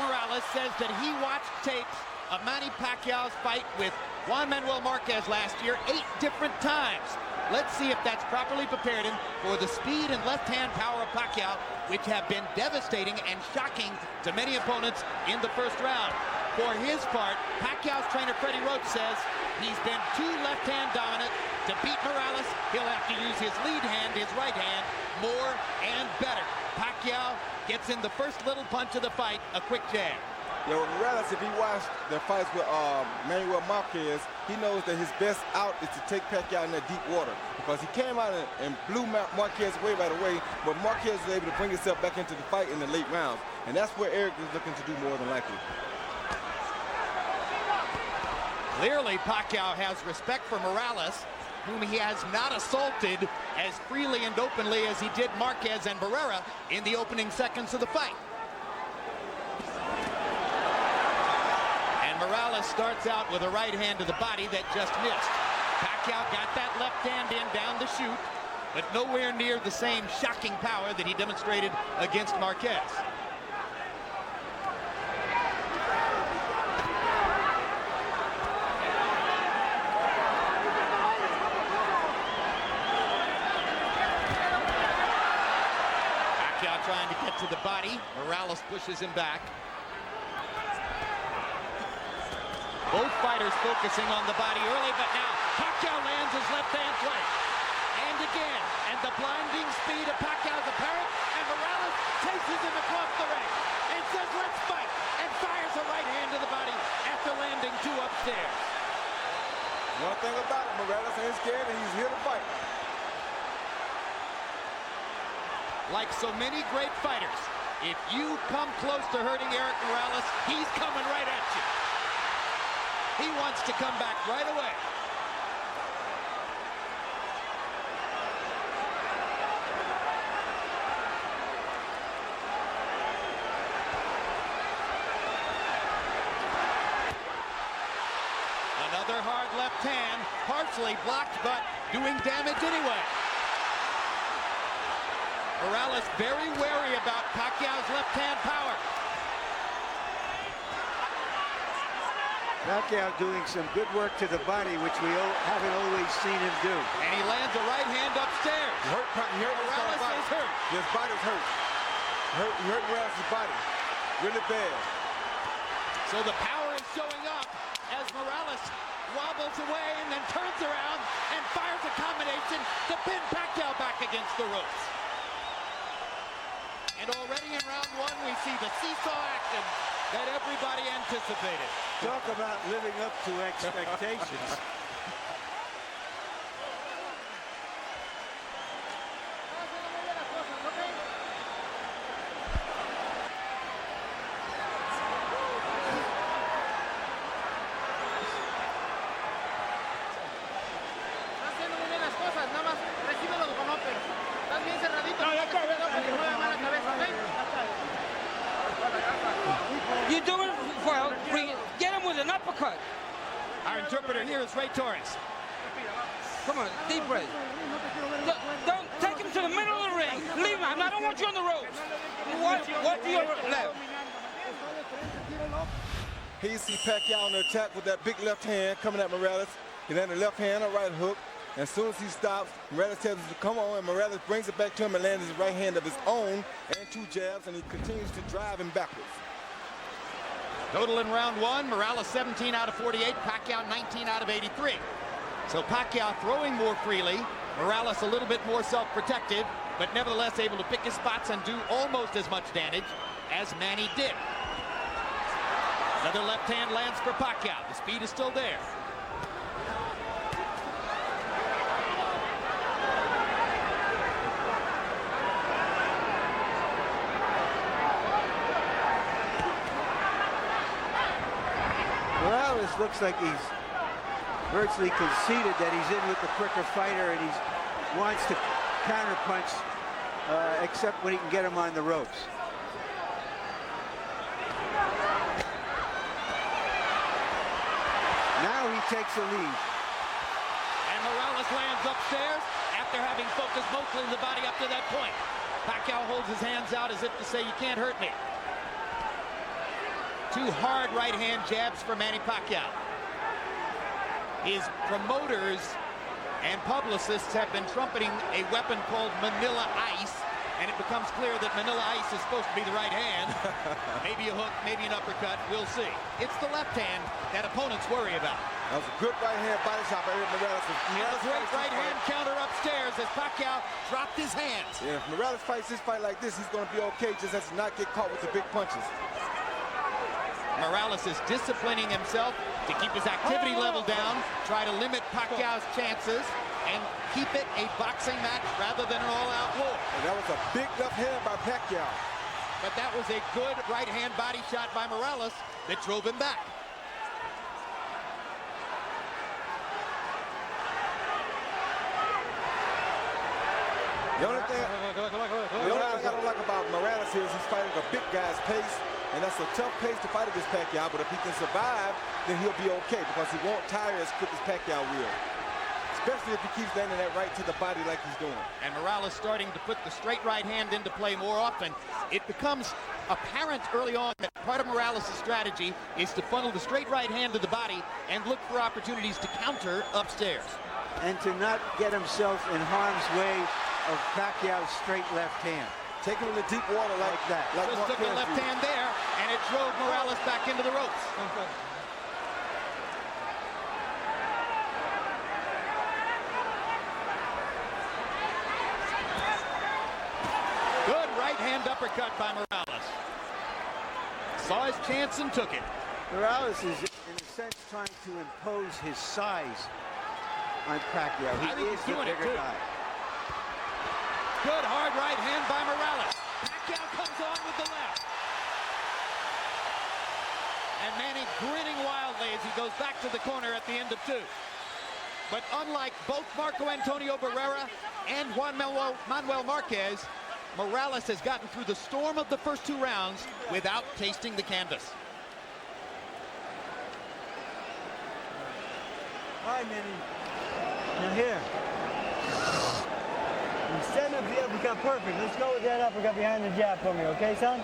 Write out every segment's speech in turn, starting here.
Morales says that he watched tapes of Manny Pacquiao's fight with Juan Manuel Marquez last year 8 different times. Let's see if that's properly prepared him for the speed and left-hand power of Pacquiao, which have been devastating and shocking to many opponents in the first round. For his part, Pacquiao's trainer Freddie Roach says he's been too left-hand dominant. To beat Morales, he'll have to use his lead hand, his right hand, more and better. Pacquiao gets in the first little punch of the fight, a quick jab. Yeah, well, Morales, if he watched the fights with Manuel Marquez, he knows that his best out is to take Pacquiao in that deep water, because he came out and blew Marquez away right away, but Marquez was able to bring himself back into the fight in the late rounds, and that's where Erik is looking to do more than likely. Clearly, Pacquiao has respect for Morales, whom he has not assaulted as freely and openly as he did Marquez and Barrera in the opening seconds of the fight. Morales starts out with a right hand to the body that just missed. Pacquiao got that left hand in down the chute, but nowhere near the same shocking power that he demonstrated against Marquez. Pacquiao trying to get to the body. Morales pushes him back. Both fighters focusing on the body early, but now Pacquiao lands his left-hand right. And again, and the blinding speed of Pacquiao's apparent, and Morales chases him across the ring and says, "Let's fight," and fires a right hand to the body after landing 2 upstairs. One thing about it, Morales ain't scared and he's here to fight. Like so many great fighters, if you come close to hurting Erik Morales, he's coming right at you. He wants to come back right away. Another hard left hand, partially blocked, but doing damage anyway. Morales very wary about Pacquiao's left-hand power. Pacquiao doing some good work to the body, which we haven't always seen him do. And he lands a right hand upstairs. Morales is hurt. His body's hurt. He hurt Morales' body really bad. So the power is showing up as Morales wobbles away and then turns around and fires a combination to pin Pacquiao back against the ropes. And already in round 1, we see the seesaw action that everybody anticipated. Talk about living up to expectations. You're doing well. Get him with an uppercut. Our interpreter here is Ray Torres. Come on, deep breath. Don't take him to the middle of the ring. Leave him. I don't want you on the ropes. What do you left? Here you see Pacquiao on the attack with that big left hand coming at Morales. He landed a left hand, a right hook. And as soon as he stops, Morales tells him to come on, and Morales brings it back to him and lands his right hand of his own and 2 jabs, and he continues to drive him backwards. Total in round 1, Morales 17 out of 48, Pacquiao 19 out of 83. So Pacquiao throwing more freely, Morales a little bit more self-protected, but nevertheless able to pick his spots and do almost as much damage as Manny did. Another left hand lands for Pacquiao. The speed is still there. Morales looks like he's virtually conceded that he's in with the quicker fighter, and he wants to counterpunch, except when he can get him on the ropes. Now he takes the lead. And Morales lands upstairs after having focused mostly on the body up to that point. Pacquiao holds his hands out as if to say, "You can't hurt me." 2 hard right-hand jabs for Manny Pacquiao. His promoters and publicists have been trumpeting a weapon called Manila Ice, and it becomes clear that Manila Ice is supposed to be the right hand. Maybe a hook, maybe an uppercut, we'll see. It's the left hand that opponents worry about. That was a good right-hand body shot by Erik Morales. And a great right-hand counter upstairs as Pacquiao dropped his hands. Yeah, if Morales fights this fight like this, he's going to be okay, just has to not get caught with the big punches. Morales is disciplining himself to keep his activity level down, try to limit Pacquiao's chances, and keep it a boxing match rather than an all-out war. And that was a big left hand by Pacquiao. But that was a good right-hand body shot by Morales that drove him back. The only thing I don't like about Morales is he's fighting a big guy's pace, and that's a tough pace to fight against Pacquiao, but if he can survive, then he'll be okay, because he won't tire as quick as Pacquiao will. Especially if he keeps landing that right to the body like he's doing. And Morales starting to put the straight right hand into play more often. It becomes apparent early on that part of Morales' strategy is to funnel the straight right hand to the body and look for opportunities to counter upstairs. And to not get himself in harm's way of Pacquiao's straight left hand. Take him in the deep water like that. Like Just took the left hand there, and it drove Morales back into the ropes. Good right hand uppercut by Morales. Saw his chance and took it. Morales is, in a sense, trying to impose his size on Pacquiao. He is the bigger guy. Good hard right hand by Morales. Pacquiao comes on with the left. And Manny grinning wildly as he goes back to the corner at the end of 2. But unlike both Marco Antonio Barrera and Juan Manuel Marquez, Morales has gotten through the storm of the first 2 rounds without tasting the canvas. All right, Manny. Now here. You set up the uppercut perfect. Let's go with that uppercut behind the jab for me, okay, son?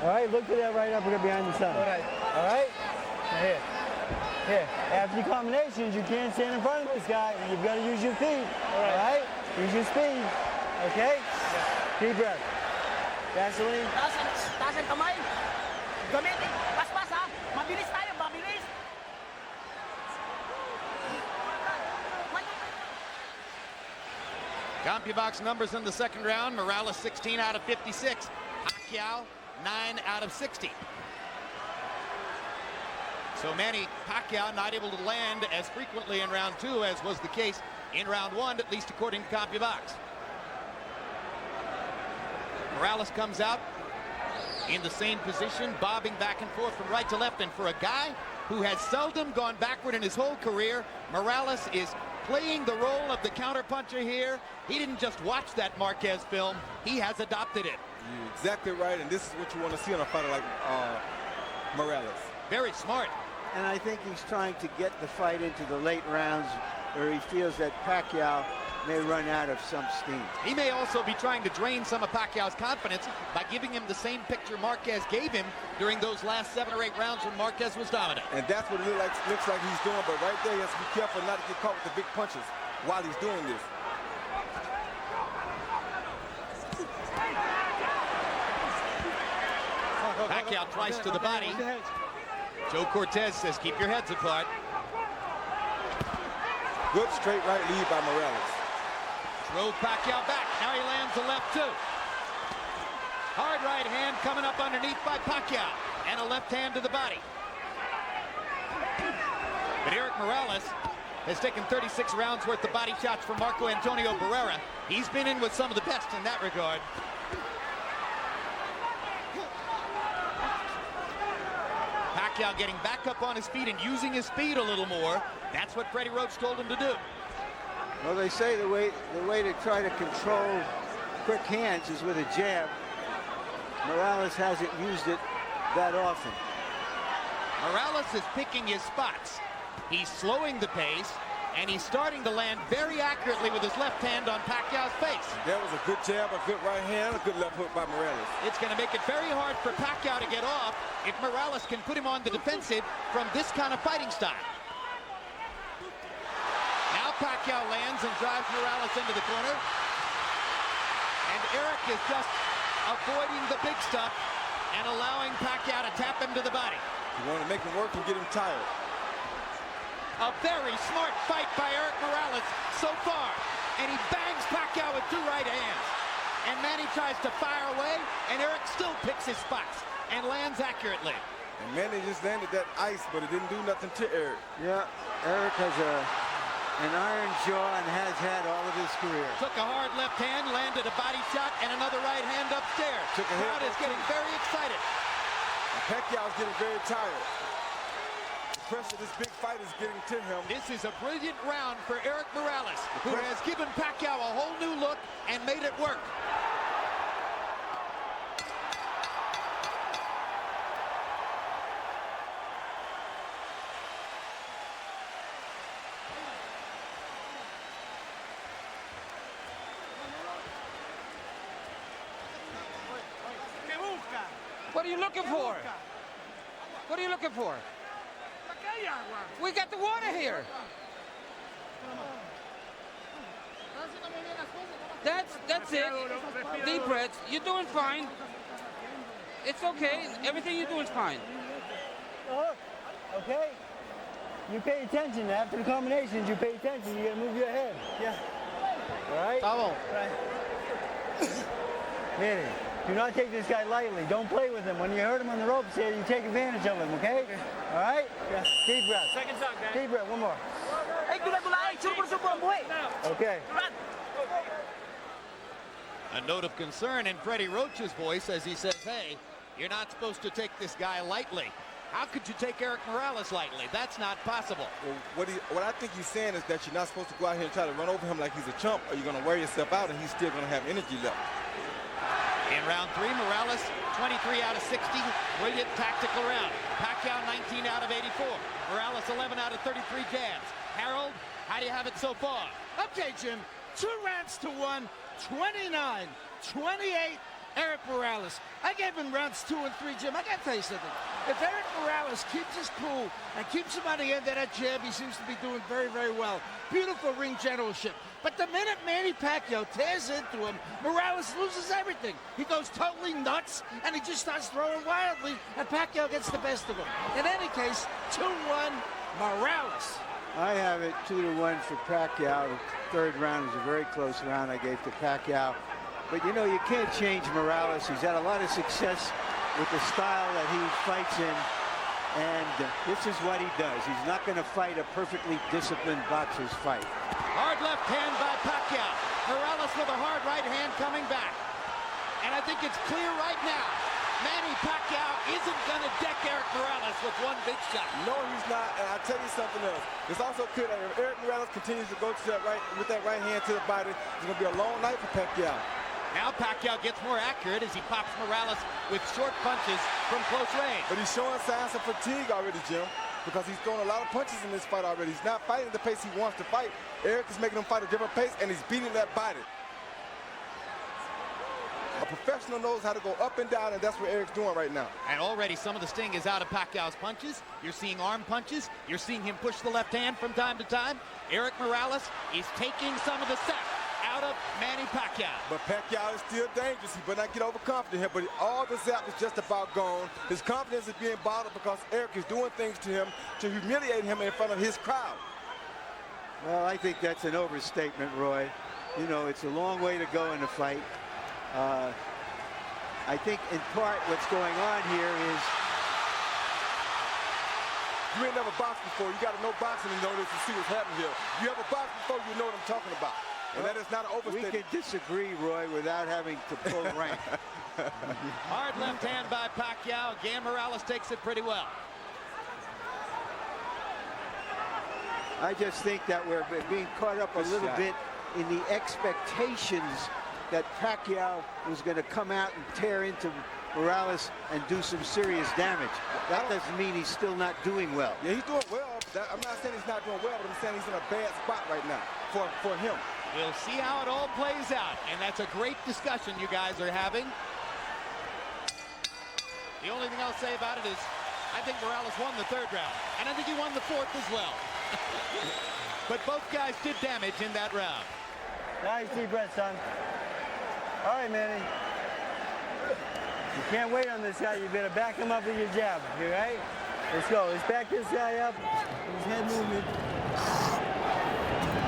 All right, look for that right uppercut behind the son. All right. All right? Now here. Here. After the combinations, you can't stand in front of this guy. You've got to use your feet. All right? Use your speed. Okay? Deep breath. Gasoline. Taas ang kamay. Gamitin. Pas-pas ha. Mabilis tayo, mabilis. CompuBox numbers in the second round. Morales 16 out of 56. Pacquiao 9 out of 60. So Manny Pacquiao not able to land as frequently in round 2 as was the case in round 1, at least according to CompuBox. Morales comes out in the same position, bobbing back and forth from right to left. And for a guy who has seldom gone backward in his whole career, Morales is playing the role of the counterpuncher here. He didn't just watch that Marquez film, he has adopted it. You're exactly right, and this is what you want to see on a fighter like Morales. Very smart. And I think he's trying to get the fight into the late rounds where he feels that Pacquiao may run out of some steam. He may also be trying to drain some of Pacquiao's confidence by giving him the same picture Marquez gave him during those last 7 or 8 rounds when Marquez was dominant. And that's what it looks like he's doing, but right there he has to be careful not to get caught with the big punches while he's doing this. Pacquiao twice to the body. Joe Cortez says, keep your heads apart. Good straight right lead by Morales. Drove Pacquiao back. Now he lands the left too. Hard right hand coming up underneath by Pacquiao. And a left hand to the body. But Erik Morales has taken 36 rounds worth of body shots from Marco Antonio Barrera. He's been in with some of the best in that regard. Pacquiao getting back up on his feet and using his speed a little more. That's what Freddie Roach told him to do. Well, they say the way to try to control quick hands is with a jab. Morales hasn't used it that often. Morales is picking his spots. He's slowing the pace, And he's starting to land very accurately with his left hand on Pacquiao's face. That was a good jab, a good right hand, a good left hook by Morales. It's going to make it very hard for Pacquiao to get off if Morales can put him on the defensive from this kind of fighting style. Now Pacquiao lands and drives Morales into the corner. And Erik is just avoiding the big stuff and allowing Pacquiao to tap him to the body. You want to make him work and get him tired. A very smart fight by Erik Morales so far. And he bangs Pacquiao with two right hands. And Manny tries to fire away, and Erik still picks his spots and lands accurately. And Manny just landed that ice, but it didn't do nothing to Erik. Yeah, Erik has an iron jaw and has had all of his career. Took a hard left hand, landed a body shot, and another right hand upstairs. Took a Crowd hit. is getting very excited. And Pacquiao's getting very tired. The pressure of this big fight is getting to him. This is a brilliant round for Erik Morales, who has given Pacquiao a whole new look and made it work. What are you looking for? What are you looking for? We got the water here. That's it. Deep breaths. You're doing fine. It's okay. Everything you're doing is fine. Okay? You pay attention. After the combinations, you pay attention. You gotta move your head. Yeah. All right? Right. Manny, do not take this guy lightly. Don't play with him. When you hurt him on the ropes here, you take advantage of him, okay? All right? Yeah. Deep breath. Second shot, guys. Deep breath. One more. Hey, Okay. A note of concern in Freddie Roach's voice as he says, hey, you're not supposed to take this guy lightly. How could you take Erik Morales lightly? That's not possible. Well, what I think he's saying is that you're not supposed to go out here and try to run over him like he's a chump, or you're going to wear yourself out and he's still going to have energy left. In round 3, Morales, 23 out of 60. Brilliant tactical round. Pacquiao, 19 out of 84. Morales, 11 out of 33 jabs. Harold, how do you have it so far? Okay, Jim, 2 rounds to 1, 29, 28, Erik Morales. I gave him rounds 2 and 3, Jim. I got to tell you something. If Erik Morales keeps his cool and keeps him on the end of that jab, he seems to be doing very, very well. Beautiful ring generalship. But the minute Manny Pacquiao tears into him, Morales loses everything. He goes totally nuts, and he just starts throwing wildly, and Pacquiao gets the best of him. In any case, 2-1, Morales. I have it 2-1 for Pacquiao. The third round was a very close round I gave to Pacquiao. But you know, you can't change Morales. He's had a lot of success with the style that he fights in. And this is what he does. He's not going to fight a perfectly disciplined boxer's fight. Hard left hand by Pacquiao. Morales with a hard right hand coming back. And I think it's clear right now, Manny Pacquiao isn't going to deck Erik Morales with one big shot. No, he's not. And I'll tell you something else. It's also clear that if Erik Morales continues to go to that with that right hand to the body, it's going to be a long night for Pacquiao. Now Pacquiao gets more accurate as he pops Morales with short punches from close range. But he's showing signs of fatigue already, Jim, because he's throwing a lot of punches in this fight already. He's not fighting the pace he wants to fight. Erik is making him fight a different pace, and he's beating that body. A professional knows how to go up and down, and that's what Erik's doing right now. And already some of the sting is out of Pacquiao's punches. You're seeing arm punches. You're seeing him push the left hand from time to time. Erik Morales is taking some of the sap out of Manny Pacquiao. But Pacquiao is still dangerous. He better not get overconfident here, but all the zap is just about gone. His confidence is being bottled because Erik is doing things to him to humiliate him in front of his crowd. Well, I think that's an overstatement, Roy. You know, it's a long way to go in the fight. I think in part what's going on here is you ain't never boxed before. You got to know boxing to know this and see what's happening here. You ever boxed before, you know what I'm talking about. And that is not an overstatement. We can disagree, Roy, without having to pull rank. Hard left hand by Pacquiao. Again, Morales takes it pretty well. I just think that we're being caught up a little bit in the expectations that Pacquiao was going to come out and tear into Morales and do some serious damage. That doesn't mean he's still not doing well. Yeah, he's doing well, I'm not saying he's not doing well, but I'm saying he's in a bad spot right now for him. We'll see how it all plays out, and that's a great discussion you guys are having. The only thing I'll say about it is I think Morales won the 3rd round, and I think he won the 4th as well. But both guys did damage in that round. Nice deep breath, son. All right, Manny. You can't wait on this guy. You better back him up with your jab. You right? Let's go. Let's back this guy up. His head movement.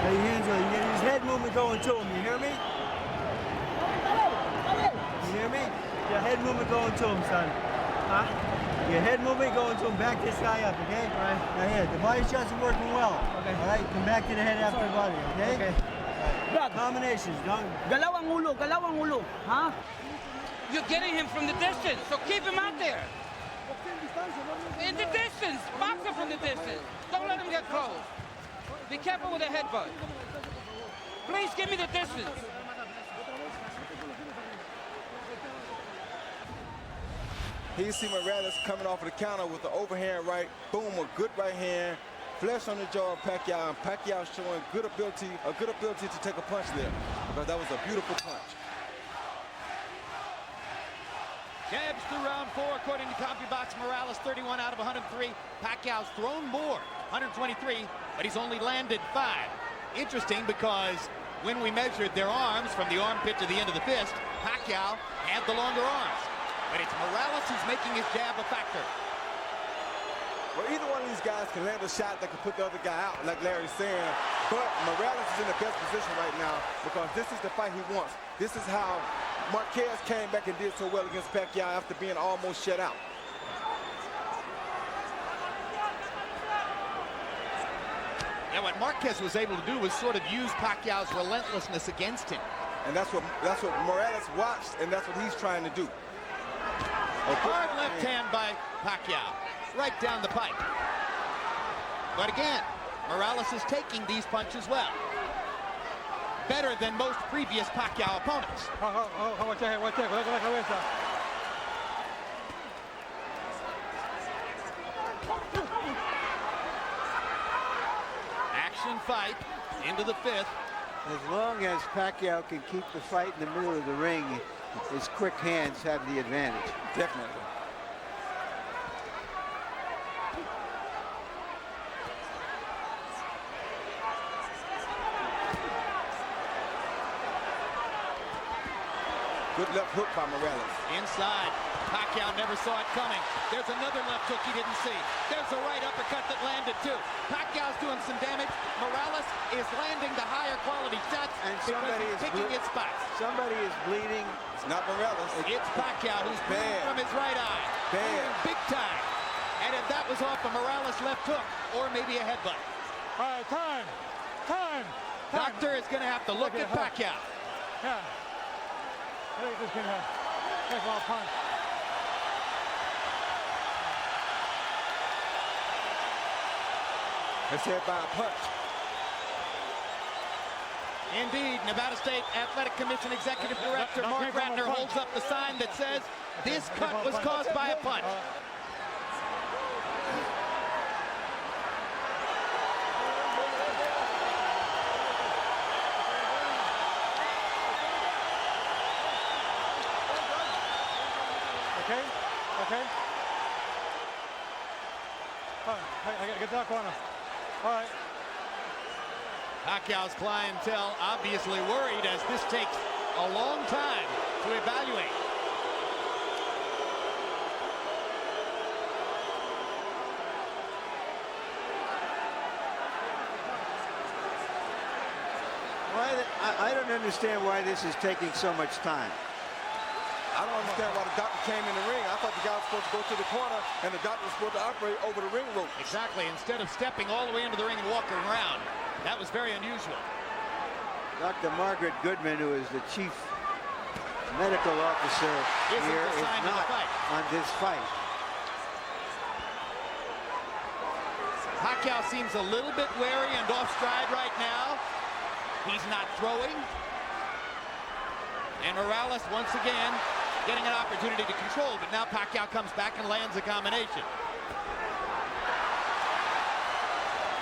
Hey, your hands on. You get his head movement going to him. You hear me? You hear me? Your head movement going to him, son. Huh? Your head movement going to him. Back this guy up, okay? All right. Now here, the body shots are working well. Okay. All right. Come back to the head after the body, okay? Okay. Right. Combinations, don't. Galaw ang ulo, ha? You're getting him from the distance, so keep him out there. In the distance, box him from the distance. Don't let him get close. Be careful with the headbutt. Please give me the distance. Here you see Morales coming off of the counter with the overhand right, boom, a good right hand, flesh on the jaw of Pacquiao, and Pacquiao showing a good ability to take a punch there, because that was a beautiful punch. Jabs through round 4, according to CompuBox. Morales 31 out of 103. Pacquiao's thrown more, 123, but he's only landed 5. Interesting, because when we measured their arms from the armpit to the end of the fist, Pacquiao had the longer arms. But it's Morales who's making his jab a factor. Well, either one of these guys can land a shot that can put the other guy out, like Larry's saying. But Morales is in the best position right now, because this is the fight he wants. This is how Marquez came back and did so well against Pacquiao after being almost shut out. Now, what Marquez was able to do was sort of use Pacquiao's relentlessness against him. And that's what Morales watched, and that's what he's trying to do. A hard left hand by Pacquiao, right down the pipe. But again, Morales is taking these punches well. Better than most previous Pacquiao opponents. Action fight into the 5th. As long as Pacquiao can keep the fight in the middle of the ring, his quick hands have the advantage. Definitely. Good left hook by Morales. Inside. Pacquiao never saw it coming. There's another left hook he didn't see. There's a right uppercut that landed too. Pacquiao's doing some damage. Morales is landing the higher quality shots, and somebody is picking his spots. Somebody is bleeding. It's not Morales. It's Pacquiao who's bleeding from his right eye. Bad. Big time. And if that was off a Morales left hook, or maybe a headbutt. All right, time. Doctor is going to have to look at Pacquiao. Yeah. I think this can take a punch. It's hit by a punch. Indeed, Nevada State Athletic Commission Executive Director Mark Ratner holds up the sign that says this cut was caused by a punch. Okay. All right, I gotta get that corner. All right. Pacquiao's clientele obviously worried as this takes a long time to evaluate. I don't understand why this is taking so much time. I don't understand why the doctor came in the ring. I thought the guy was supposed to go to the corner, and the doctor was supposed to operate over the ring rope. Exactly, instead of stepping all the way into the ring and walking around. That was very unusual. Dr. Margaret Goodman, who is the chief medical officer here, is not on this fight. Pacquiao seems a little bit wary and off stride right now. He's not throwing. And Morales once again getting an opportunity to control, but now Pacquiao comes back and lands a combination.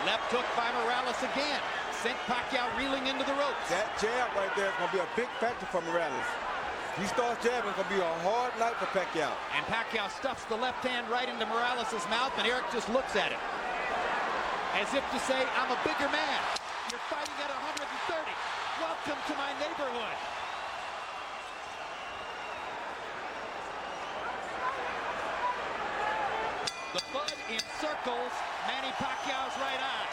Left hook by Morales again. Sent Pacquiao reeling into the ropes. That jab right there is going to be a big factor for Morales. He starts jabbing, it's going to be a hard night for Pacquiao. And Pacquiao stuffs the left hand right into Morales' mouth, and Erik just looks at him. As if to say, I'm a bigger man. You're fighting at 130. Welcome to my neighborhood. The bud encircles Manny Pacquiao's right eye.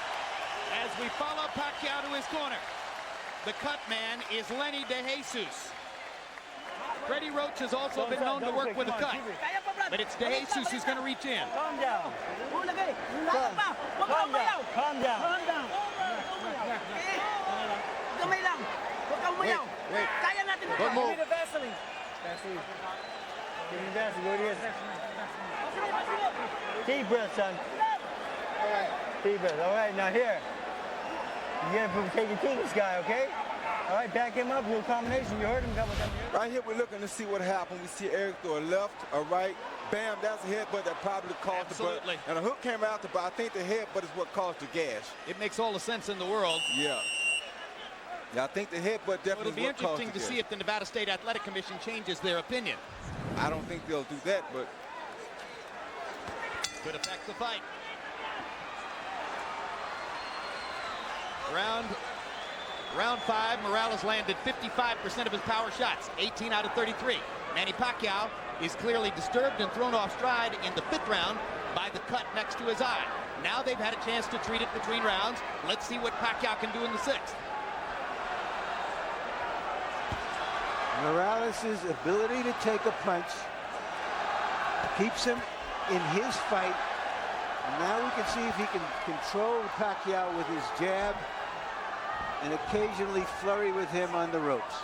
As we follow Pacquiao to his corner, the cut man is Lenny De Jesus. Freddie Roach has also been known to work with a cut, but it's De Jesus who's going to reach in. Calm down. Calm down. Calm down. Calm down. Calm down. Gamay lang. Huwag kang umayaw. Kaya natin ito. Give me the Vaseline. Vaseline. Give me the Vaseline. What it is? Deep breath, son. Deep breath. All right, now here. You're going to take a king, this guy, okay? All right, back him up. Little combination. You heard him. Couple times. Right here, we're looking to see what happened. We see Erik throw a left, a right. Bam, that's a headbutt that probably caused Absolutely. the butt. And a hook came out, but I think the headbutt is what caused the gash. It makes all the sense in the world. Yeah. Yeah, I think the headbutt Well, definitely it'll be is what caused interesting the to gash. see if the Nevada State Athletic Commission changes their opinion. I don't think they'll do that, but Could affect the fight. Round 5, Morales landed 55% of his power shots, 18 out of 33. Manny Pacquiao is clearly disturbed and thrown off stride in the 5th round by the cut next to his eye. Now they've had a chance to treat it between rounds. Let's see what Pacquiao can do in the 6th. Morales' ability to take a punch keeps him in his fight. Now we can see if he can control Pacquiao with his jab and occasionally flurry with him on the ropes.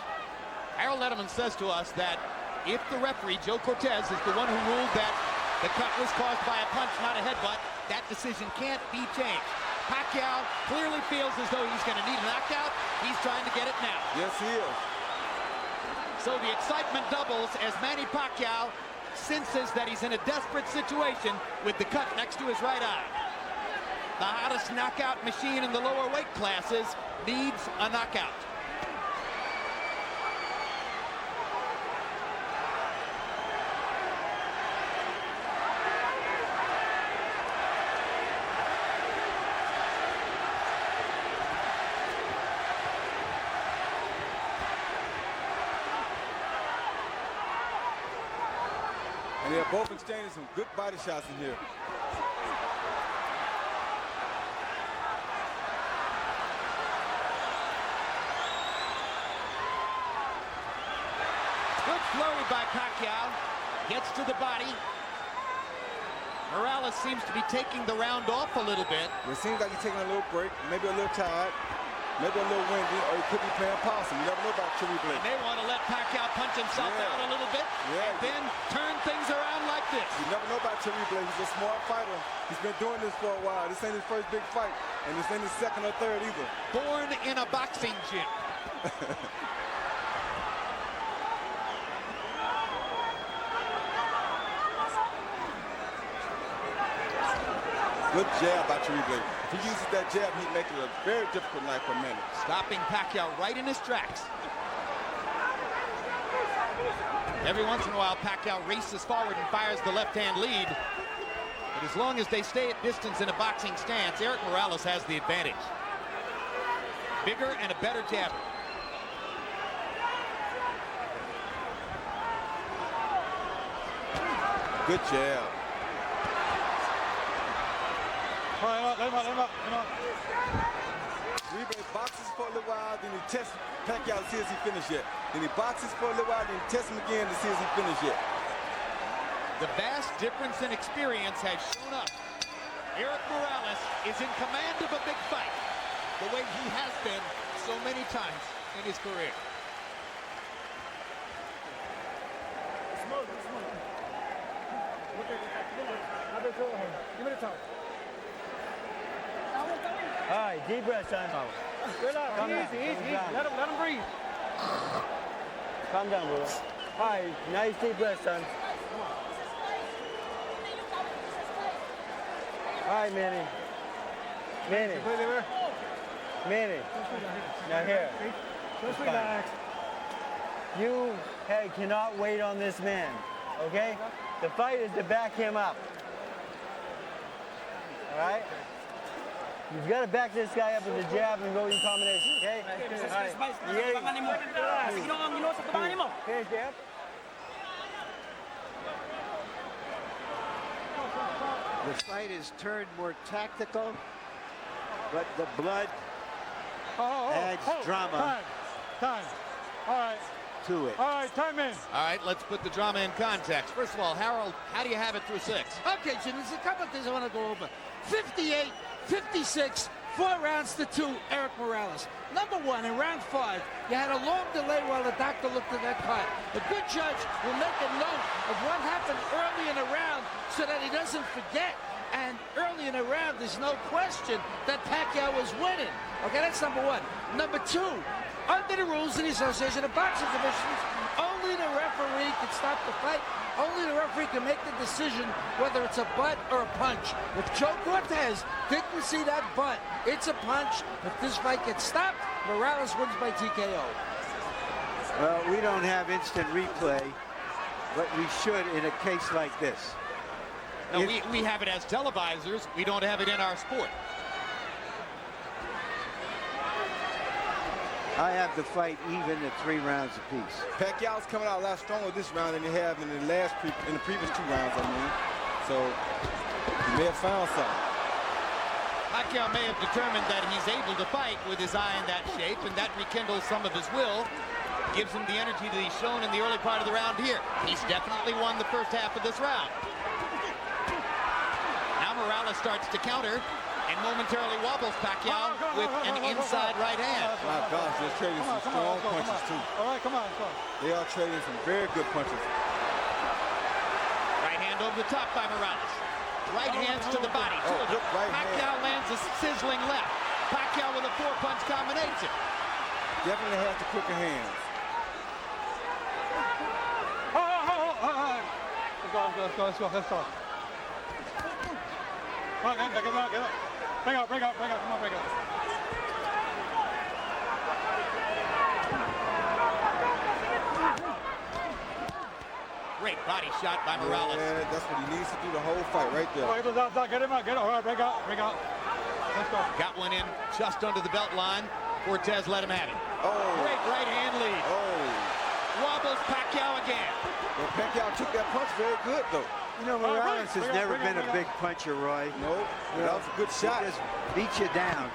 Harold Edelman says to us that if the referee, Joe Cortez, is the one who ruled that the cut was caused by a punch, not a headbutt, that decision can't be changed. Pacquiao clearly feels as though he's going to need a knockout. He's trying to get it now. yes, he is. So the excitement doubles as Manny Pacquiao senses that he's in a desperate situation with the cut next to his right eye. The hottest knockout machine in the lower weight classes needs a knockout. And they're both exchanging some good body shots in here. Good flurry by Pacquiao. Gets to the body. Morales seems to be taking the round off a little bit. It seems like he's taking a little break, maybe a little tired, maybe a little windy, or he could be playing possum. You never know about Cherry Blake. They want to let Pacquiao punch himself out a little bit and then turn things around like this. You never know about Cherry Blake. He's a smart fighter. He's been doing this for a while. This ain't his first big fight, and this ain't his second or third either. Born in a boxing gym. Good jab by Cherry Blake. If he uses that jab, he'd make it a very difficult night for Manny. Stopping Pacquiao right in his tracks. Every once in a while, Pacquiao races forward and fires the left-hand lead. But as long as they stay at distance in a boxing stance, Erik Morales has the advantage. Bigger and a better jabber. Good jab. All right, let him up. Cherry Blake boxes for a little while, then he tests Pacquiao to see if he finished yet. Then he boxes for a little while, then he tests him again to see if he finished yet. The vast difference in experience has shown up. Erik Morales is in command of a big fight, the way he has been so many times in his career. Give me the top. All right, deep breath, son. Relax, Calm down. easy. Calm down. Let him breathe. Calm down, brother. All right, nice deep breath, son. All right, Manny. Manny. Completely aware. Manny. Now here. Just relax. You cannot wait on this man, okay? The fight is to back him up. All right? You've got to back this guy up with the jab and go in combination, okay? All right. Okay, jab. The fight has turned more tactical, but the blood adds drama Time. All right. to it. All right, time in. All right, let's put the drama in context. First of all, Harold, how do you have it through 6? Okay, Jim, there's a couple of things I want to go over. 58, 56, 4 rounds to 2, Erik Morales. Number 1, in round 5, you had a long delay while the doctor looked at that card. A good judge will make a note of what happened early in the round so that he doesn't forget. And early in the round, there's no question that Pacquiao was winning. Okay, that's number 1. Number 2, under the rules of the Association of Boxing Commissions, only the referee can stop the fight. Only the referee can make the decision whether it's a butt or a punch. If Joe Cortez didn't see that butt, it's a punch. If this fight gets stopped, Morales wins by TKO. Well, we don't have instant replay, but we should in a case like this. No, we have it as televisors. We don't have it in our sport. I have the fight even at 3 rounds apiece. Pacquiao's coming out a lot stronger this round than he had in the previous 2 rounds, I mean. So he may have found something. Pacquiao may have determined that he's able to fight with his eye in that shape, and that rekindles some of his will, gives him the energy that he's shown in the early part of the round here. He's definitely won the first half of this round. Now Morales starts to counter and momentarily wobbles Pacquiao with an inside right hand. My gosh, they're trading some strong punches too. All right, come on. They are trading some very good punches. Right hand over the top by Morales. Right hands to the body. Pacquiao lands a sizzling left. Pacquiao with a 4-punch combination. Definitely has the quicker hands. Let's go. Come on, man, get up. Break out. Come on, break out. Great body shot by Morales. Yeah, that's what he needs to do the whole fight right there. Get him out. All right, break out. Let's go. Got one in just under the belt line. Cortez let him have it. Oh. Great right hand lead. Oh. Wobbles Pacquiao again. Well, Pacquiao took that punch very good, though. You know, Morales has never been a big puncher, Roy. No, that was a good shot. He just beat you down.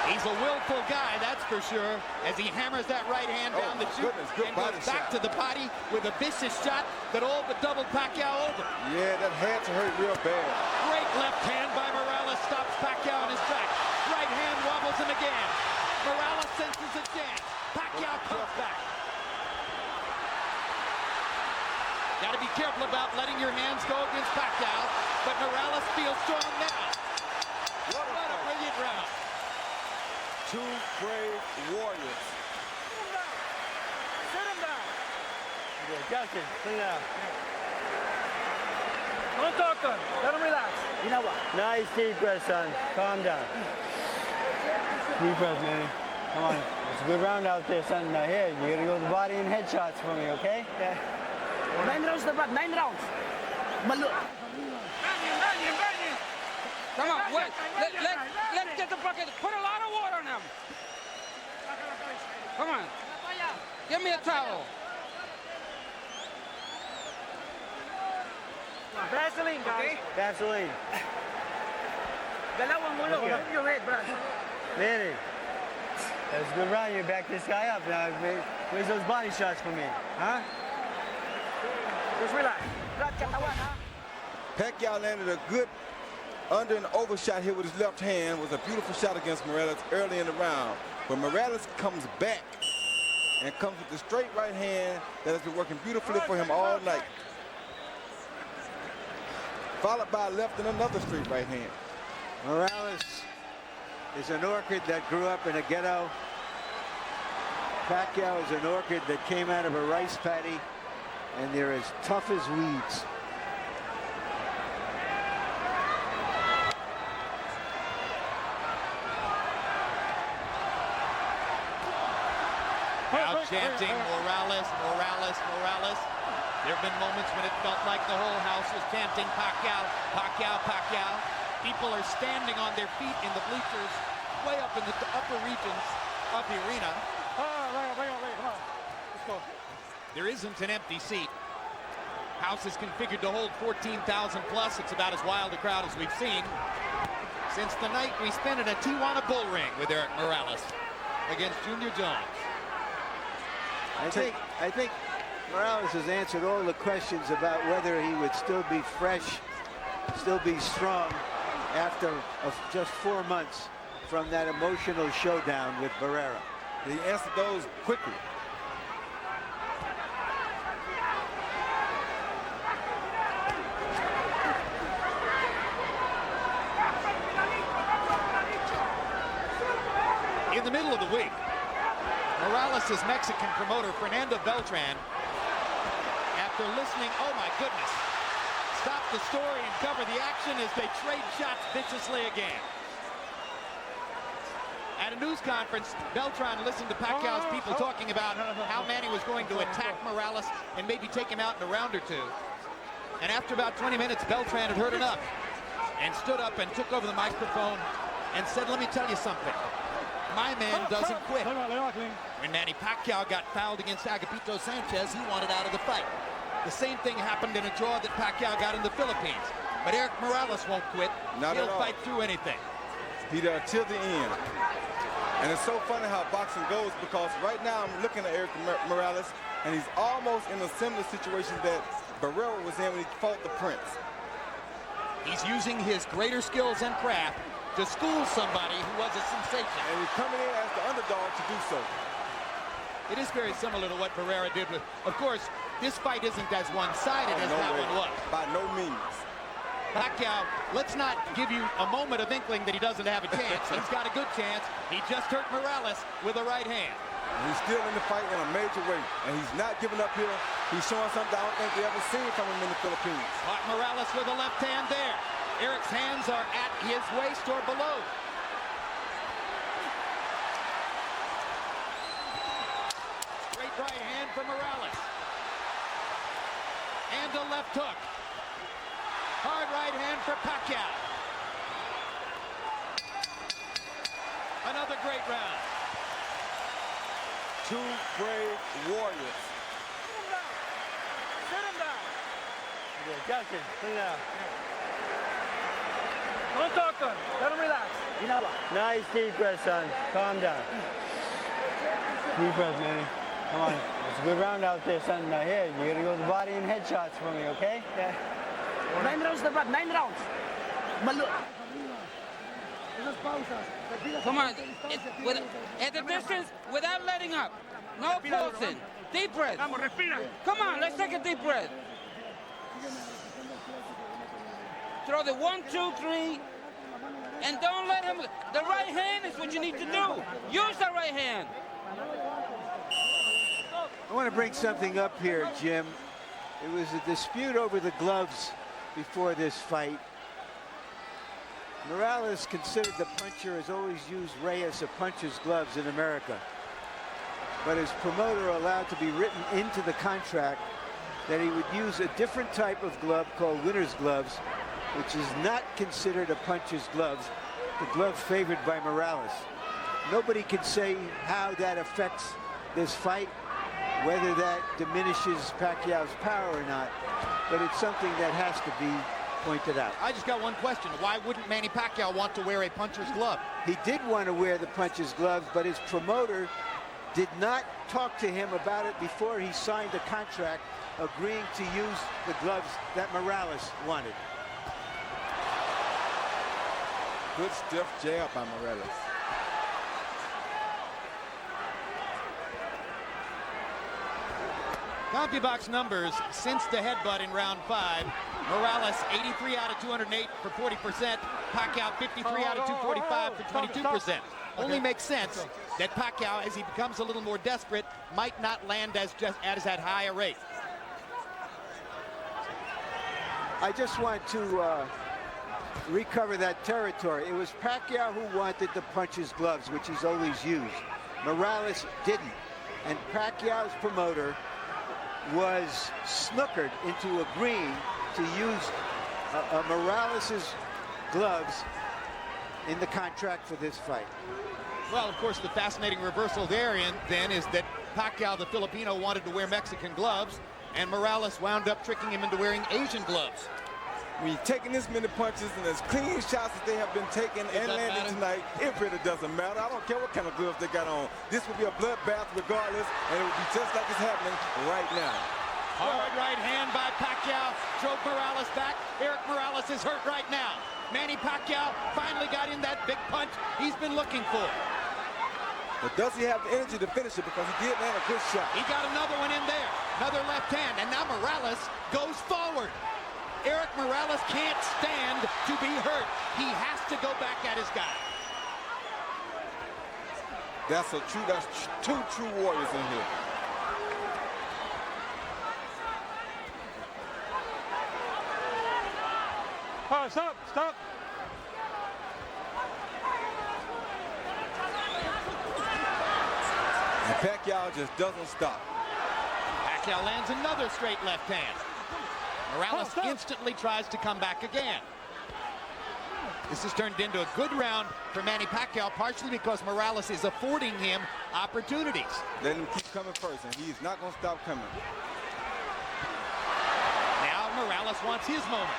He's a willful guy, that's for sure, as he hammers that right hand down the chute and goes back to the body with a vicious shot that all but doubled Pacquiao over. Yeah, that had to hurt real bad. Great left hand by Morales stops Pacquiao in his tracks. Right hand wobbles him again. Morales senses a chance. Pacquiao comes back. Got to be careful about letting your hands go against Pacquiao, but Morales feels strong now. What a brilliant round. 2 brave warriors. Sit him down. Okay, Justin, clean it out. Don't talk to him. Let him relax. You know what? Nice deep breath, son. Calm down. Deep breath, man. Come on. It's a good round out there, son. Now here, you gotta go to the body and headshots for me, okay? Yeah. 9 rounds na ba? 9 rounds. Malo. Come on, wait. Let's get the bucket. Put a lot of water on him. Come on. Give me a towel. Vaseline, guys. Vaseline. Dalawang ulo. Okay. Your head, Brad. Manny, that's a good round. You back this guy up. Now, where's those body shots for me? Huh? Just relax. Brad, katawan, ha? Pacquiao landed a good under and over shot here with his left hand. Was a beautiful shot against Morales early in the round. But Morales comes back and comes with the straight right hand that has been working beautifully for him all night. Followed by a left and another straight right hand. Morales is an orchid that grew up in a ghetto. Pacquiao is an orchid that came out of a rice paddy, and they're as tough as weeds. chanting Morales, Morales, Morales. There have been moments when it felt like the whole house was chanting Pacquiao, Pacquiao, Pacquiao. People are standing on their feet in the bleachers, way up in the upper regions of the arena. Come on. Let's go. There isn't an empty seat. House is configured to hold 14,000 plus. It's about as wild a crowd as we've seen since the night we spent in a Tijuana bull ring with Erik Morales against Junior Jones. I think Morales has answered all the questions about whether he would still be fresh, still be strong after just 4 months from that emotional showdown with Barrera. He answered those quickly. In the middle of the week, Morales' Mexican promoter, Fernando Beltran, after listening, oh my goodness, stop the story and cover the action as they trade shots viciously again. At a news conference, Beltran listened to Pacquiao's people talking about how Manny was going to attack Morales and maybe take him out in a round or two. And after about 20 minutes, Beltran had heard enough and stood up and took over the microphone and said, let me tell you something. My man doesn't quit. When Manny Pacquiao got fouled against Agapito Sanchez, he wanted out of the fight. The same thing happened in a draw that Pacquiao got in the Philippines. But Erik Morales won't quit. He'll fight through anything. Be there till the end. And it's so funny how boxing goes, because right now I'm looking at Erik Morales, and he's almost in a similar situation that Barrera was in when he fought the Prince. He's using his greater skills and craft to school somebody who was a sensation. And he's coming in as the underdog to do so. It is very similar to what Barrera did with, of course, this fight isn't as one-sided as that one was. By no means. Pacquiao, let's not give you a moment of inkling that he doesn't have a chance. He's got a good chance. He just hurt Morales with a right hand. He's still in the fight in a major way, and he's not giving up here. He's showing something I don't think we ever seen from him in the Philippines. Caught Morales with a left hand there. Erik's hands are at his waist or below. Great right hand for Morales. And a left hook. Hard right hand for Pacquiao. Another great round. Two brave warriors. Sit him down. Okay, Justin, sit down. Don't talk to him. Let him relax. Nice deep breath, son. Calm down. Deep breath, Manny. Come on. It's a good round out there, son. Now here, you gotta go to the body and headshots for me, okay? Yeah. 9 rounds na, Brad. 9 rounds. Come on. At the distance, without letting up. No pulsing. Deep breath. Come on, let's take a deep breath. Throw the 1, 2, 3. And don't let him. The right hand is what you need to do. Use the right hand. I want to bring something up here, Jim. It was a dispute over the gloves before this fight. Morales considered the puncher has always used Reyes, a puncher's gloves in America. But his promoter allowed to be written into the contract that he would use a different type of glove called winner's gloves, which is not considered a puncher's gloves, the glove favored by Morales. Nobody can say how that affects this fight, whether that diminishes Pacquiao's power or not, but it's something that has to be pointed out. I just got one question. Why wouldn't Manny Pacquiao want to wear a puncher's glove? He did want to wear the puncher's gloves, but his promoter did not talk to him about it before he signed a contract agreeing to use the gloves that Morales wanted. Good stiff jab by Morales. CompuBox numbers since the headbutt in round 5. Morales 83 out of 208 for 40%. Pacquiao 53 out of 245 for 22%. Only makes sense that Pacquiao, as he becomes a little more desperate, might not land as at high a rate. I just want to recover that territory. It was Pacquiao who wanted the puncher's gloves, which he's always used. Morales didn't. and Pacquiao's promoter was snookered into agreeing to use Morales' gloves in the contract for this fight. Well, of course, the fascinating reversal there then is that Pacquiao, the Filipino, wanted to wear Mexican gloves, and Morales wound up tricking him into wearing Asian gloves. When you're taking this many punches and as clean shots as they have been taking and landing tonight, it really doesn't matter. I don't care what kind of gloves they got on. This will be a bloodbath regardless, and it will be just like it's happening right now. Hard right hand by Pacquiao drove Morales back. Erik Morales is hurt right now. Manny Pacquiao finally got in that big punch he's been looking for. But does he have the energy to finish it? Because he did land a good shot. He got another one in there. Another left hand, and now Morales goes forward. Erik Morales can't stand to be hurt. He has to go back at his guy. That's two true warriors in here. Oh, stop, stop. And Pacquiao just doesn't stop. Pacquiao lands another straight left hand. Morales instantly tries to come back again. This has turned into a good round for Manny Pacquiao, partially because Morales is affording him opportunities. Let him keep coming first, and he's not going to stop coming. Now Morales wants his moment.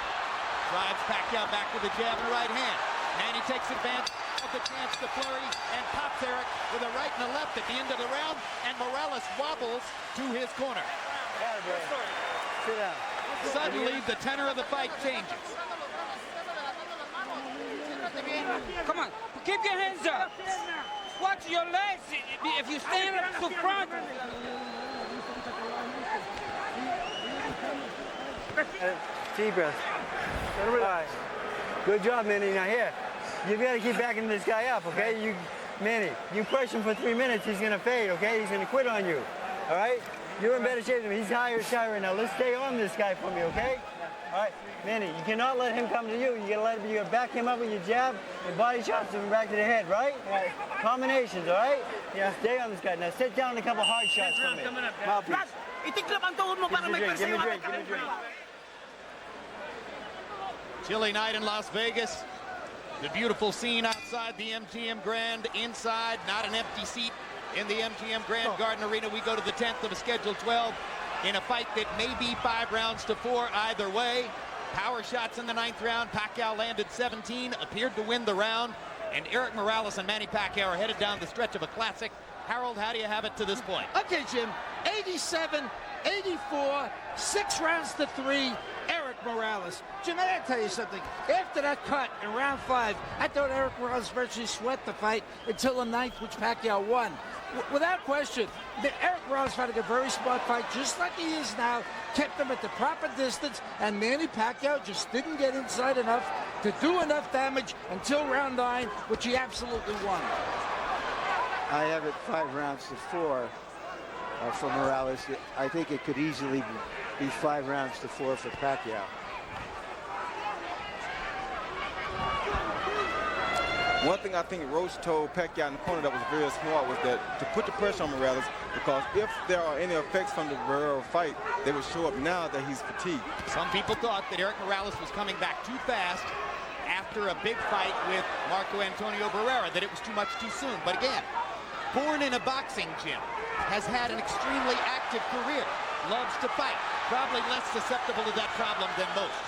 Drives Pacquiao back with a jab and a right hand. Manny takes advantage of the chance to flurry and pops Erik with a right and a left at the end of the round, and Morales wobbles to his corner. Sit down. Suddenly, the tenor of the fight changes. Come on, keep your hands up. Watch your legs. If you stand up to front. Deep breath. All right. Good job, Manny. Now here, you got to keep backing this guy up, okay? Manny, you push him for 3 minutes, he's going to fade, okay? He's going to quit on you, all right? You're in better shape than him. He's higher right now. Let's stay on this guy for me, okay? All right, Manny, you cannot let him come to you. You gotta back him up with your jab and body shots and back to the head, right? Right. Combinations, all right? Yeah. Stay on this guy. Now sit down and a couple hard shots for me. Mouthpiece. Give me a drink. Chilly night in Las Vegas. The beautiful scene outside the MGM Grand. Inside, not an empty seat in the MGM Grand Garden Arena. We go to the 10th of a scheduled 12 in a fight that may be 5 rounds to 4 either way. Power shots in the 9th round. Pacquiao landed 17, appeared to win the round. And Erik Morales and Manny Pacquiao are headed down the stretch of a classic. Harold, how do you have it to this point? Okay, Jim, 87, 84, 6 rounds to 3, Erik Morales. Jim, I gotta tell you something. After that cut in round 5, I thought Erik Morales virtually sweat the fight until the 9th, which Pacquiao won. Without question, Erik Morales fighting a very smart fight, just like he is now, kept him at the proper distance, and Manny Pacquiao just didn't get inside enough to do enough damage until round 9, which he absolutely won. I have it 5 rounds to 4 for Morales. I think it could easily be 5 rounds to 4 for Pacquiao. One thing I think Roach told Pacquiao in the corner that was very smart was that to put the pressure on Morales, because if there are any effects from the Barrera fight, they would show up now that he's fatigued. Some people thought that Erik Morales was coming back too fast after a big fight with Marco Antonio Barrera, that it was too much too soon. But again, born in a boxing gym, has had an extremely active career, loves to fight, probably less susceptible to that problem than most.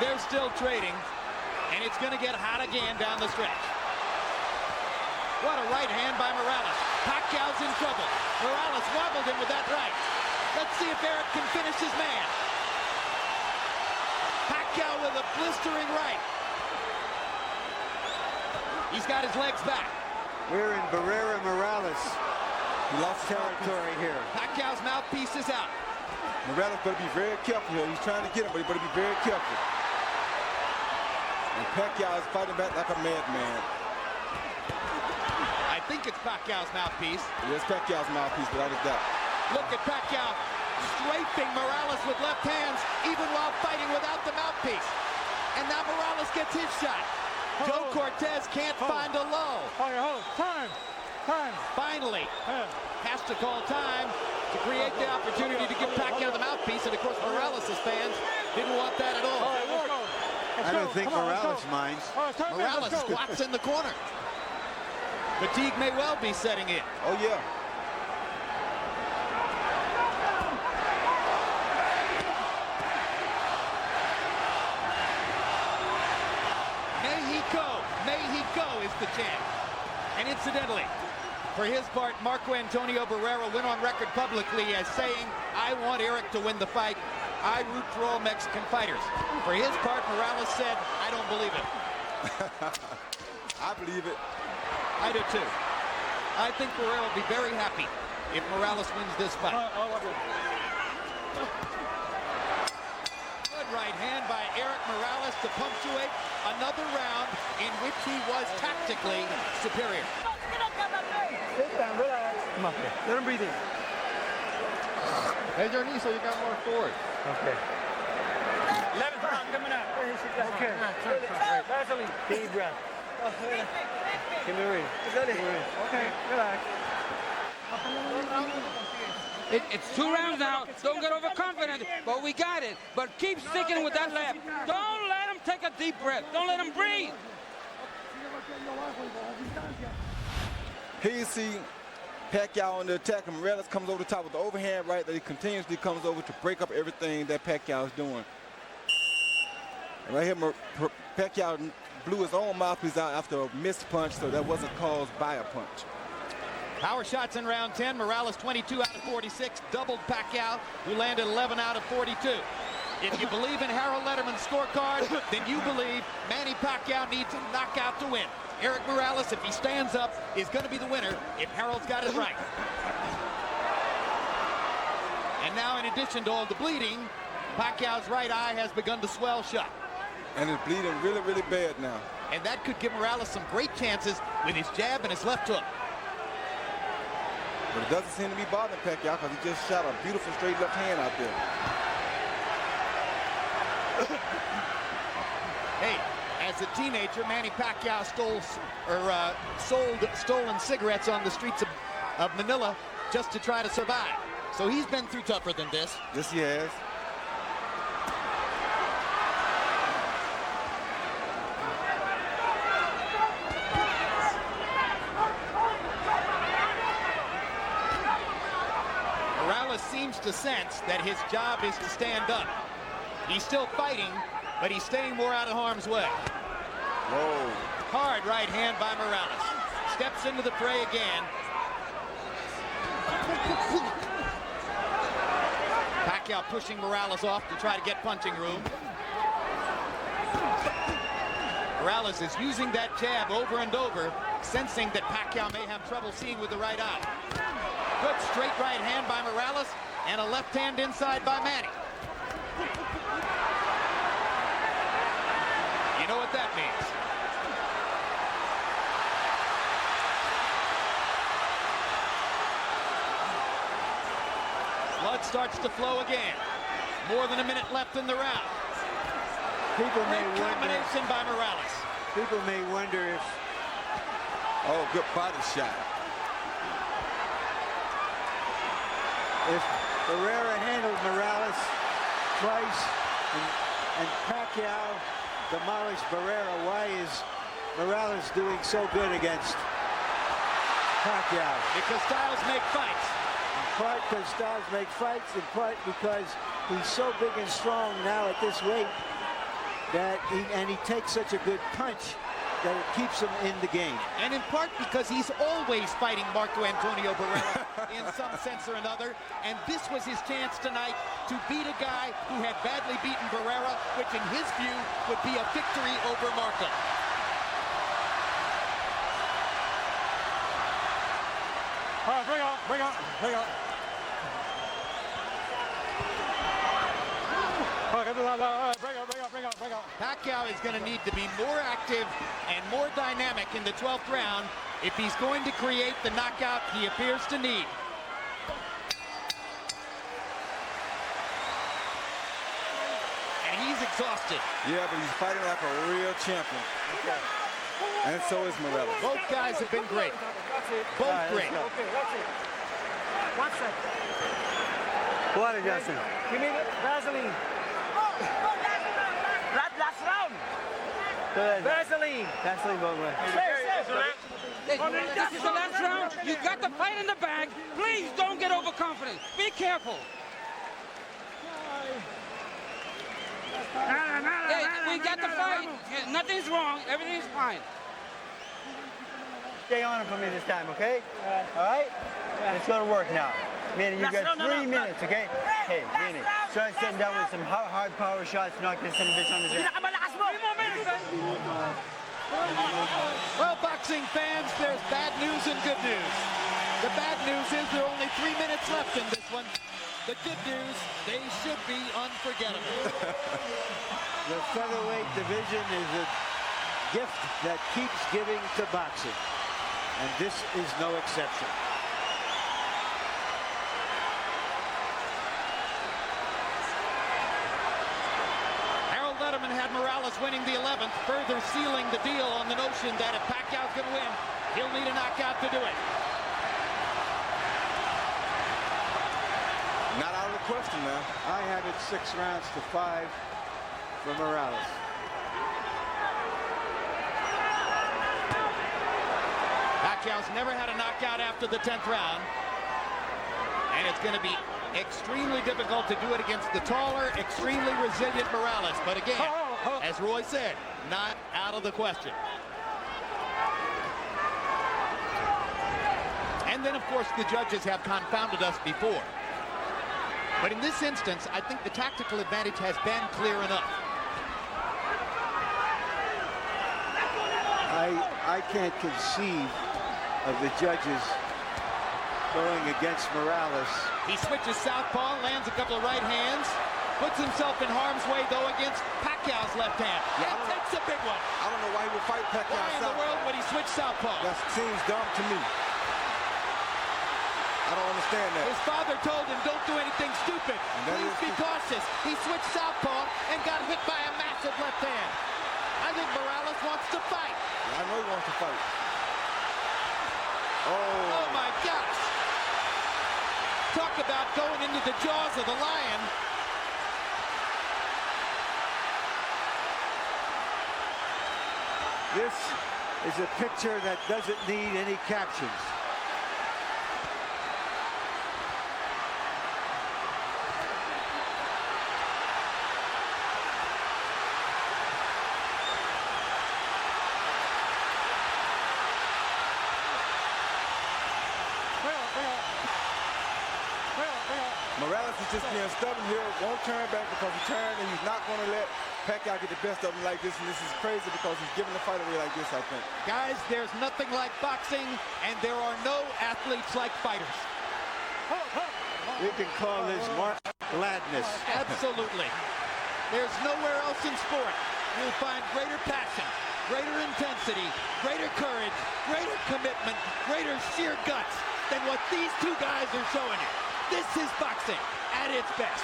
They're still trading, and it's going to get hot again down the stretch. What a right hand by Morales. Pacquiao's in trouble. Morales wobbled him with that right. Let's see if Erik can finish his man. Pacquiao with a blistering right. He's got his legs back. We're in Barrera Morales. He lost territory here. Pacquiao's mouthpiece is out. Morales better be very careful here. He's trying to get him, but he better be very careful. And Pacquiao is fighting back like a madman. I think it's Pacquiao's mouthpiece. Yes, Pacquiao's mouthpiece, without a doubt. Look at Pacquiao strafing Morales with left hands, even while fighting without the mouthpiece. And now Morales gets his shot. Joe Cortez can't find a low. Hold, time. Time. Finally, Time. has to call time to create the opportunity to give Pacquiao the mouthpiece. And of course, Morales' fans didn't want that at all. All right, let's go. Let's I don't go. think Come on, let's Morales go. minds. All right, it's time, man. Morales Let's go. squats in the corner. Fatigue may well be setting in. Oh, yeah. May he go is the chant. And incidentally, for his part, Marco Antonio Barrera went on record publicly as saying, I want Erik to win the fight. I root for all Mexican fighters. For his part, Morales said, I don't believe it. I believe it. I do too. I think Barrera will be very happy if Morales wins this fight. Good right hand by Erik Morales to punctuate another round in which he was tactically superior. Sit down, relax. Come on, let him breathe in. Bend your knee so you got more forward. Okay. 11th round coming up. Okay. Vaseline. Deep breath. Give me a ring. Okay, relax. It's 2 rounds now. Don't get overconfident, but we got it. But keep sticking with that left. Don't let him take a deep breath. Don't let him breathe. Here you see Pacquiao on the attack, and Morales comes over the top with the overhand right that he continuously comes over to break up everything that Pacquiao is doing. And right here, Pacquiao blew his own mouthpiece out after a missed punch, so that wasn't caused by a punch. Power shots in round 10. Morales 22 out of 46. Doubled Pacquiao, who landed 11 out of 42. If you believe in Harold Letterman's scorecard, then you believe Manny Pacquiao needs a knockout to win. Erik Morales, if he stands up, is going to be the winner if Harold's got it right. And now, in addition to all the bleeding, Pacquiao's right eye has begun to swell shut. And it's bleeding really, really bad now. And that could give Morales some great chances with his jab and his left hook. But it doesn't seem to be bothering Pacquiao because he just shot a beautiful straight left hand out there. Hey, as a teenager, Manny Pacquiao sold stolen cigarettes on the streets of Manila just to try to survive. So he's been through tougher than this. Yes, he has. Morales seems to sense that his job is to stand up. He's still fighting, but he's staying more out of harm's way. Whoa. Hard right hand by Morales. Steps into the fray again. Pacquiao pushing Morales off to try to get punching room. Morales is using that jab over and over, sensing that Pacquiao may have trouble seeing with the right eye. Good straight right hand by Morales and a left hand inside by Manny. You know what that means. Blood starts to flow again. More than a minute left in the round. People may Great wonder. combination by Morales. People may wonder if Oh, good body shot. if Barrera handled Morales twice and Pacquiao demolished Barrera, why is Morales doing so good against Pacquiao? Because styles make fights. In part because styles make fights, in part because he's so big and strong now at this weight that he takes such a good punch that it keeps him in the game. And in part because he's always fighting Marco Antonio Barrera in some sense or another. And this was his chance tonight to beat a guy who had badly beaten Barrera, which in his view would be a victory over Marco. All right, bring on, bring on, bring on. All right, bring on, bring on, bring on. Pacquiao is going to need to be more active and more dynamic in the 12th round if he's going to create the knockout he appears to need. And he's exhausted. Yeah, but he's fighting like a real champion. Okay. And so is Morales. Both guys have been great. Both great. Okay, that's it. 1 second. Water, Justin. Give me Vaseline. Last round. Go ahead. Vaseline. Vaseline, both ways. Hey, this is the last round. You got the fight in the bag. Please don't get overconfident. Be careful. Hey, we got the fight. Nothing's wrong. Everything's fine. Stay on it for me this time, okay? All right? Let's go to work now. Manny, you got 3 minutes, okay? Hey, Manny, start sitting down with some hard power shots, knock this son of a bitch on the ground. Pinakamalakas mo. 3 more minutes, son. Well, boxing fans, there's bad news and good news. The bad news is there are only 3 minutes left in this one. The good news, they should be unforgettable. The featherweight division is a gift that keeps giving to boxing, and this is no exception. Harold Letterman had Morales winning the 11th, further sealing the deal on the notion that if Pacquiao's going to win, he'll need a knockout to do it. Not out of the question now. I have it 6 rounds to 5 for Morales. Pacquiao's never had a knockout after the 10th round. And it's going to be extremely difficult to do it against the taller, extremely resilient Morales. But again, as Roy said, not out of the question. And then, of course, the judges have confounded us before. But in this instance, I think the tactical advantage has been clear enough. I can't conceive of the judges going against Morales. He switches southpaw, lands a couple of right hands, puts himself in harm's way, though, against Pacquiao's left hand. Yeah, And takes a big one. I don't know why he would fight Pacquiao Why in the southpaw. world would he switch southpaw? That seems dumb to me. I don't understand that. His father told him, don't do anything stupid. that Please is be true. cautious. He switched southpaw and got hit by a massive left hand. I think Morales wants to fight. I know he wants to fight. Oh, my gosh. Talk about going into the jaws of the lion. This is a picture that doesn't need any captions. Morales is just being stubborn here, won't turn back because he turned, and he's not going to let Pacquiao get the best of him like this, and this is crazy because he's giving the fight away like this, I think. Guys, there's nothing like boxing, and there are no athletes like fighters. We can call this Mark Gladness. Absolutely. There's nowhere else in sport you'll find greater passion, greater intensity, greater courage, greater commitment, greater sheer guts than what these two guys are showing you. This is boxing at its best.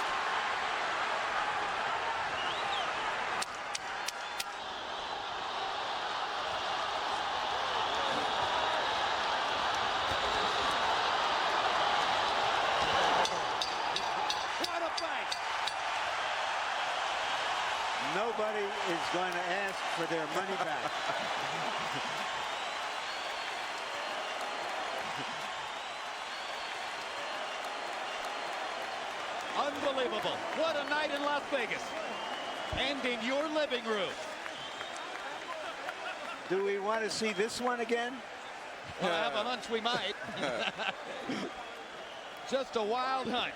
What a fight! Nobody is going to ask for their money back. Unbelievable. What a night in Las Vegas. And in your living room. Do we want to see this one again? Well, I have a hunch we might. Just a wild hunch.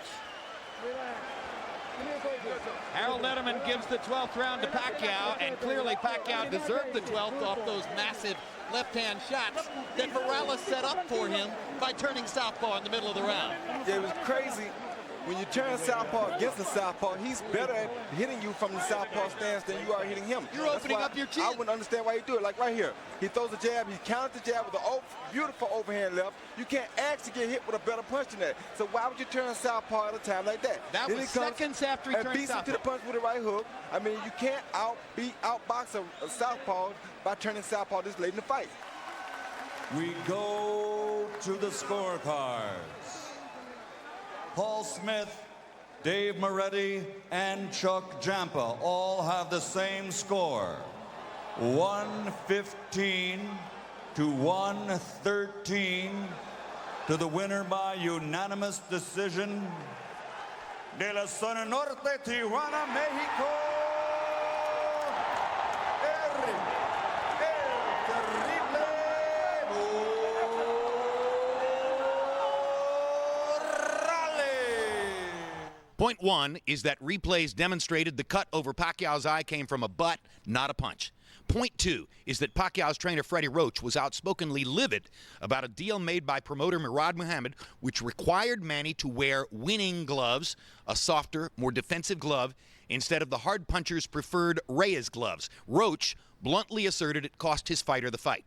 Harold Letterman gives the 12th round to Pacquiao, and clearly Pacquiao deserved the 12th off those massive left-hand shots that Morales set up for him by turning southpaw in the middle of the round. Yeah, it was crazy when you turn southpaw against the southpaw, he's better at hitting you from the southpaw stance than you are hitting him. You're opening up your chin. I wouldn't understand why he do it. Like right here, he throws a jab, he counters the jab with a beautiful overhand left. You can't ask to get hit with a better punch than that. So why would you turn southpaw at a time like that? That then was he comes seconds after he and turned beats him southpaw. to the punch with a right hook. I mean, you can't outbox a southpaw by turning southpaw this late in the fight. We go to the scorecards. Paul Smith, Dave Moretti, and Chuck Jampa all have the same score. 115 to 113 to the winner by unanimous decision. De la Zona Norte, Tijuana, Mexico, Erik El Terrible Morales. Point one is that replays demonstrated the cut over Pacquiao's eye came from a butt, not a punch. Point two is that Pacquiao's trainer Freddie Roach was outspokenly livid about a deal made by promoter Murad Muhammad which required Manny to wear winning gloves, a softer, more defensive glove, instead of the hard puncher's preferred Reyes gloves. Roach bluntly asserted it cost his fighter the fight.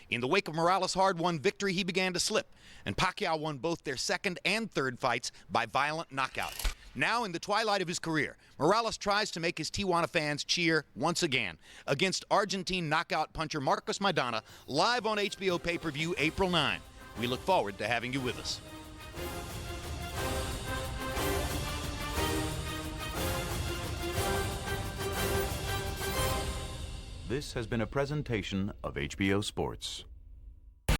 In the wake of Morales' hard-won victory, he began to slip, and Pacquiao won both their second and third fights by violent knockout. Now, in the twilight of his career, Morales tries to make his Tijuana fans cheer once again against Argentine knockout puncher Marcos Maidana, live on HBO pay-per-view April 9. We look forward to having you with us. This has been a presentation of HBO Sports.